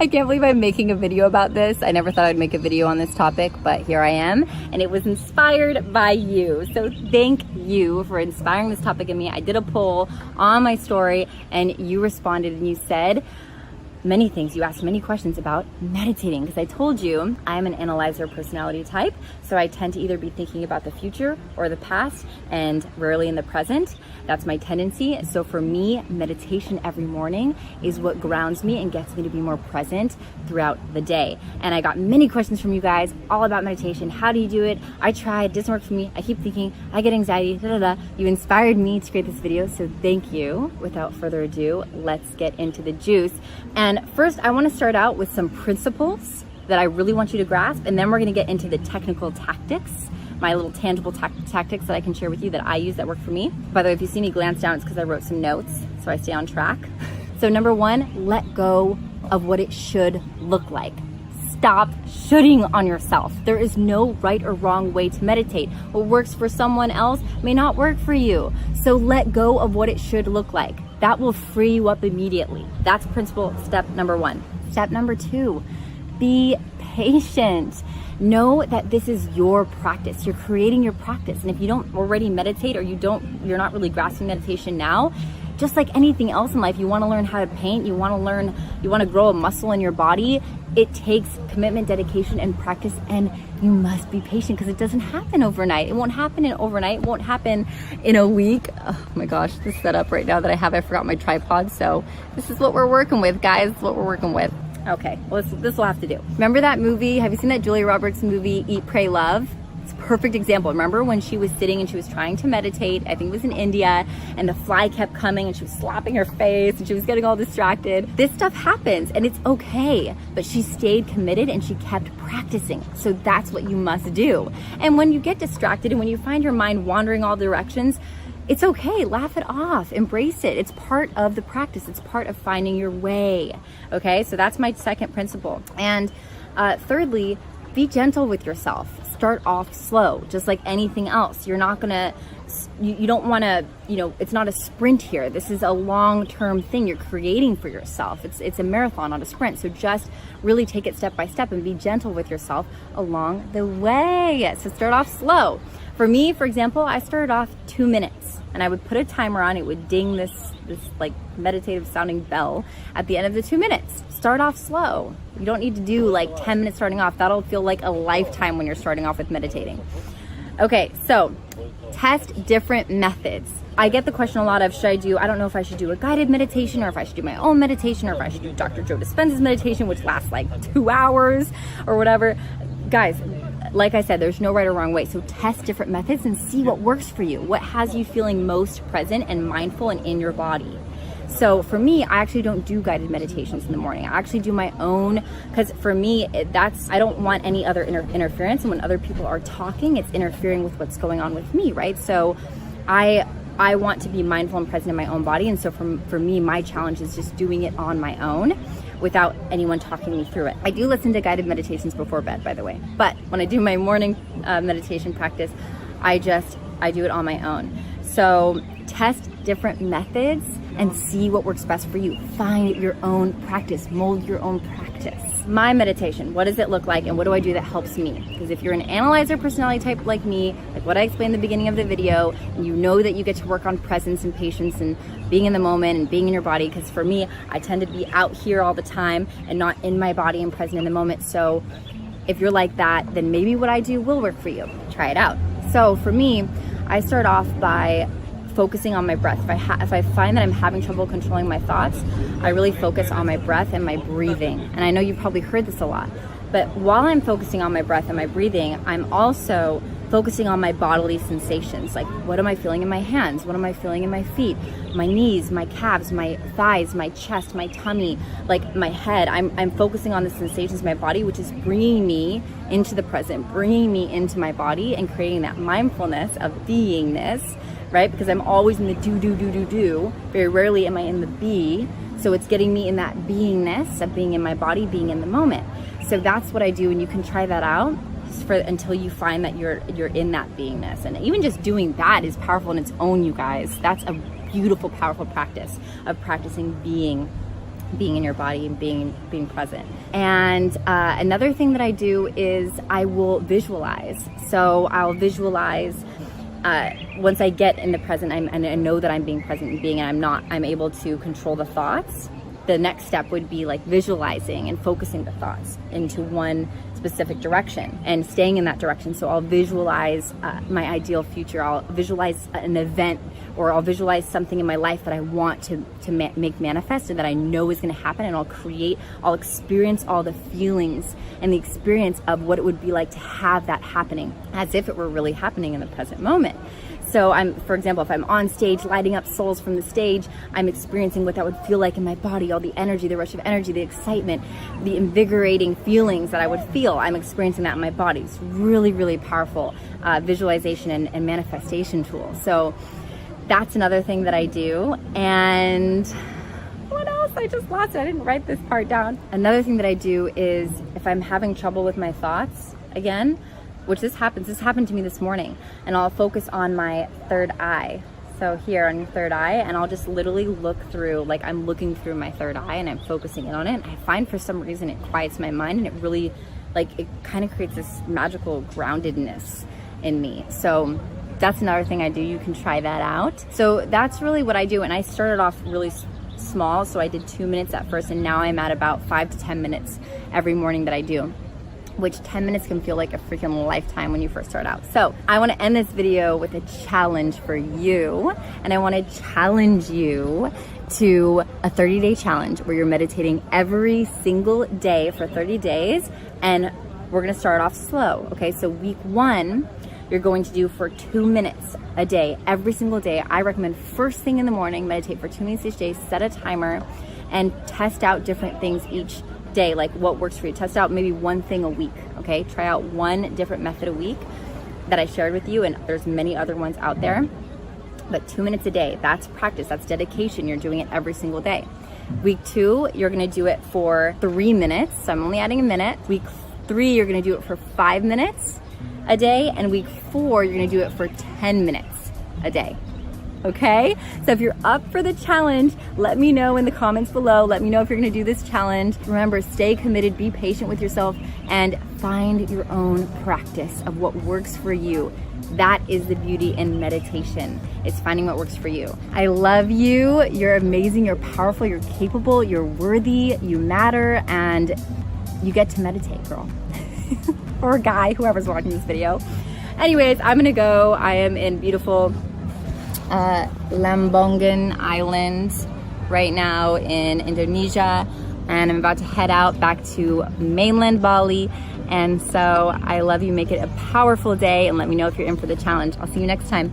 I can't believe I'm making a video about this. I never thought I'd make a video on this topic, but here I am, and it was inspired by you. So thank you for inspiring this topic in me. I did a poll on my story, and you responded and you said many things. You asked many questions about meditating, because I told you I'm an analyzer personality type, so I tend to either be thinking about the future or the past and rarely in the present. That's my tendency. So for me, meditation every morning is what grounds me and gets me to be more present throughout the day. And I got many questions from you guys all about meditation. How do you do it? I tried, it doesn't work for me. I keep thinking, I get anxiety, da, da, da. You inspired me to create this video, so thank you. Without further ado, let's get into the juice. And first, I want to start out with some principles that I really want you to grasp, and then we're going to get into the technical tactics, my little tangible tactics that I can share with you that I use that work for me. By the way, if you see me glance down, it's because I wrote some notes, so I stay on track. So number one, let go of what it should look like. Stop shoulding on yourself. There is no right or wrong way to meditate. What works for someone else may not work for you. So let go of what it should look like. That will free you up immediately. That's principle step number one. Step number two, be patient. Know that this is your practice. You're creating your practice. And if you don't already meditate, or you're not really grasping meditation now, just like anything else in life, you want to learn how to paint, you want to grow a muscle in your body, it takes commitment, dedication, and practice, and you must be patient, because it doesn't happen overnight. It won't happen overnight. It won't happen in a week. Oh my gosh, this setup right now that I forgot my tripod, so this is what we're working with, guys. This is what we're working with. Okay, well, this will have to do. Remember that movie? Have you seen that Julia Roberts movie, Eat, Pray, Love? It's a perfect example. Remember when she was sitting and she was trying to meditate, I think it was in India, and the fly kept coming and she was slapping her face and she was getting all distracted. This stuff happens and it's okay, but she stayed committed and she kept practicing. So that's what you must do. And when you get distracted and when you find your mind wandering all directions, it's okay, laugh it off, embrace it. It's part of the practice. It's part of finding your way. Okay, so that's my second principle. And thirdly, be gentle with yourself. Start off slow, just like anything else. You're not gonna, you don't wanna, it's not a sprint here. This is a long-term thing you're creating for yourself. It's a marathon, not a sprint. So just really take it step by step and be gentle with yourself along the way. So start off slow. For me, for example, I started off 2 minutes and I would put a timer on. It would ding this like meditative sounding bell at the end of the 2 minutes. Start off slow. You don't need to do like 10 minutes starting off. That'll feel like a lifetime when you're starting off with meditating. Okay, so test different methods. I get the question a lot of, I don't know if I should do a guided meditation or if I should do my own meditation or if I should do Dr. Joe Dispenza's meditation, which lasts like 2 hours or whatever. Guys, like I said, there's no right or wrong way. So test different methods and see what works for you. What has you feeling most present and mindful and in your body? So for me, I actually don't do guided meditations in the morning. I actually do my own, because for me, I don't want any other interference. And when other people are talking, it's interfering with what's going on with me, right? So I want to be mindful and present in my own body. And so for me, my challenge is just doing it on my own without anyone talking me through it. I do listen to guided meditations before bed, by the way. But when I do my morning meditation practice, I do it on my own. So test different methods and see what works best for you. Find your own practice, mold your own practice. My meditation, what does it look like and what do I do that helps me? Because if you're an analyzer personality type like me, like what I explained in the beginning of the video, and you know that you get to work on presence and patience and being in the moment and being in your body, because for me, I tend to be out here all the time and not in my body and present in the moment. So if you're like that, then maybe what I do will work for you. Try it out. So for me, I start off by focusing on my breath. If I find that I'm having trouble controlling my thoughts, I really focus on my breath and my breathing. And I know you've probably heard this a lot, but while I'm focusing on my breath and my breathing, I'm also focusing on my bodily sensations. Like, what am I feeling in my hands? What am I feeling in my feet? My knees, my calves, my thighs, my chest, my tummy, like my head. I'm focusing on the sensations of my body, which is bringing me into the present, bringing me into my body and creating that mindfulness of beingness, right? Because I'm always in the do. Very rarely am I in the be. So it's getting me in that beingness of being in my body, being in the moment. So that's what I do, and you can try that out until you find that you're in that beingness. And even just doing that is powerful in its own, you guys. That's a beautiful, powerful practice of practicing being being in your body and being present. And another thing that I do is I will visualize. So I'll visualize once I get in the present and I know that I'm being present and I'm able to control the thoughts. The next step would be like visualizing and focusing the thoughts into one specific direction and staying in that direction. So I'll visualize my ideal future. I'll visualize an event, or I'll visualize something in my life that I want to make manifest and that I know is going to happen, and I'll experience all the feelings and the experience of what it would be like to have that happening as if it were really happening in the present moment. So for example, if I'm on stage lighting up souls from the stage, I'm experiencing what that would feel like in my body, all the energy, the rush of energy, the excitement, the invigorating feelings that I would feel. I'm experiencing that in my body. It's really, really powerful visualization and manifestation tool. So that's another thing that I do. And what else? I just lost it. I didn't write this part down. Another thing that I do is if I'm having trouble with my thoughts, again, which this happened to me this morning, and I'll focus on my third eye. So here on your third eye, and I'll just literally look through, like I'm looking through my third eye and I'm focusing in on it. I find for some reason it quiets my mind, and it really, like, it kind of creates this magical groundedness in me. So that's another thing I do. You can try that out. So that's really what I do. And I started off really small. So I did 2 minutes at first, and now I'm at about 5 to 10 minutes every morning that I do, which 10 minutes can feel like a freaking lifetime when you first start out. So I want to end this video with a challenge for you. And I want to challenge you to a 30-day challenge where you're meditating every single day for 30 days. And we're going to start off slow. Okay, so week 1, you're going to do for 2 minutes a day, every single day. I recommend first thing in the morning, meditate for 2 minutes each day, set a timer, and test out different things each day, like what works for you. Test out maybe one thing a week, okay? Try out one different method a week that I shared with you, and there's many other ones out there. But 2 minutes a day, that's practice, that's dedication. You're doing it every single day. Week 2, you're gonna do it for 3 minutes. So I'm only adding a minute. Week 3, you're gonna do it for 5 minutes a day. And week 4, you're gonna do it for 10 minutes a day. Okay? So if you're up for the challenge, let me know in the comments below. Let me know if you're gonna do this challenge. Remember, stay committed, be patient with yourself, and find your own practice of what works for you. That is the beauty in meditation. It's finding what works for you. I love you. You're amazing, you're powerful, you're capable, you're worthy, you matter, and you get to meditate, girl. Or guy, whoever's watching this video. Anyways, I'm gonna go. I am in beautiful Lambongan Island right now in Indonesia, and I'm about to head out back to mainland Bali. And so I love you. Make it a powerful day, and let me know if you're in for the challenge. I'll see you next time.